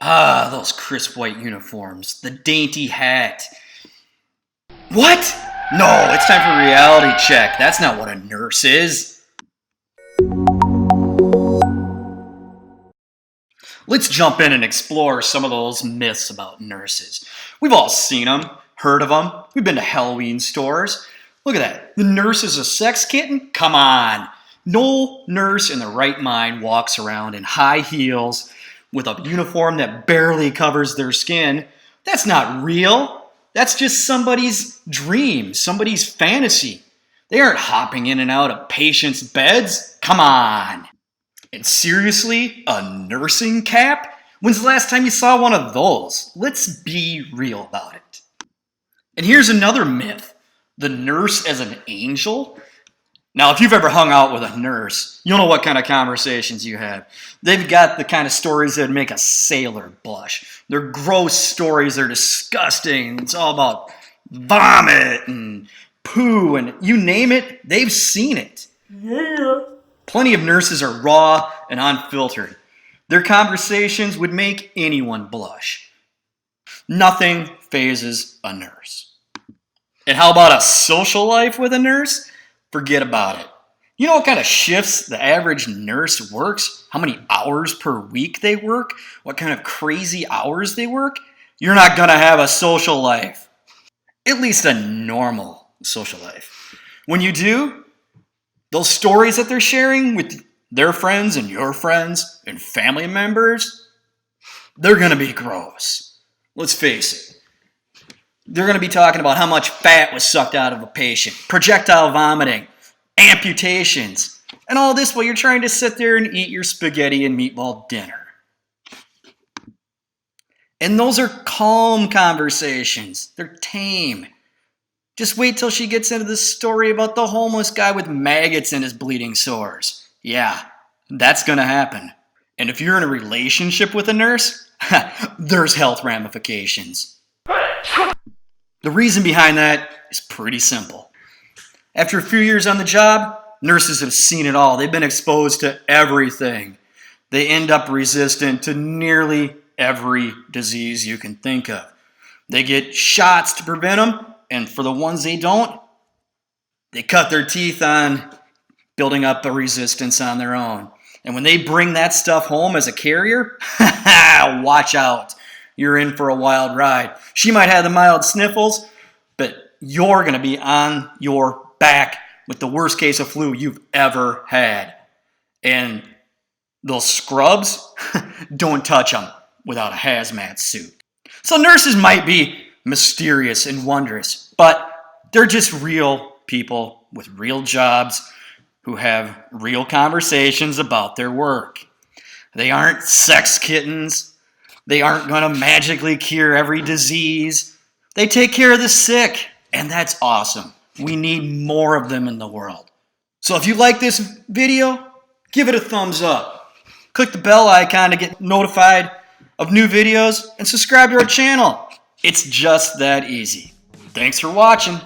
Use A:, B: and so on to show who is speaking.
A: Ah, those crisp white uniforms, the dainty hat. What? No, it's time for reality check. That's not what a nurse is. Let's jump in and explore some of those myths about nurses. We've all seen them, heard of them. We've been to Halloween stores. Look at that. The nurse is a sex kitten? Come on. No nurse in their right mind walks around in high heels with a uniform that barely covers their skin. That's not real. That's just somebody's dream, somebody's fantasy. They aren't hopping in and out of patients' beds. Come on. And seriously, a nursing cap? When's the last time you saw one of those? Let's be real about it. And here's another myth. The nurse as an angel? Now, if you've ever hung out with a nurse, you'll know what kind of conversations you have. They've got the kind of stories that make a sailor blush. They're gross stories, they're disgusting. It's all about vomit and poo and you name it, they've seen it. Yeah. Plenty of nurses are raw and unfiltered. Their conversations would make anyone blush. Nothing phases a nurse. And how about a social life with a nurse? Forget about it. You know what kind of shifts the average nurse works? How many hours per week they work? What kind of crazy hours they work? You're not going to have a social life. At least a normal social life. When you do, those stories that they're sharing with their friends and your friends and family members, they're going to be gross. Let's face it. They're going to be talking about how much fat was sucked out of a patient, projectile vomiting, amputations, and all this while you're trying to sit there and eat your spaghetti and meatball dinner. And those are calm conversations. They're tame. Just wait till she gets into the story about the homeless guy with maggots in his bleeding sores. Yeah, that's going to happen. And if you're in a relationship with a nurse, there's health ramifications. The reason behind that is pretty simple. After a few years on the job, nurses have seen it all. They've been exposed to everything. They end up resistant to nearly every disease you can think of. They get shots to prevent them, and for the ones they don't, they cut their teeth on building up a resistance on their own. And when they bring that stuff home as a carrier, watch out. You're in for a wild ride. She might have the mild sniffles, but you're going to be on your back with the worst case of flu you've ever had. And those scrubs, don't touch them without a hazmat suit. So nurses might be mysterious and wondrous, but they're just real people with real jobs who have real conversations about their work. They aren't sex kittens. They aren't going to magically cure every disease. They take care of the sick, and that's awesome. We need more of them in the world. So if you like this video, give it a thumbs up. Click the bell icon to get notified of new videos and subscribe to our channel. It's just that easy. Thanks for watching.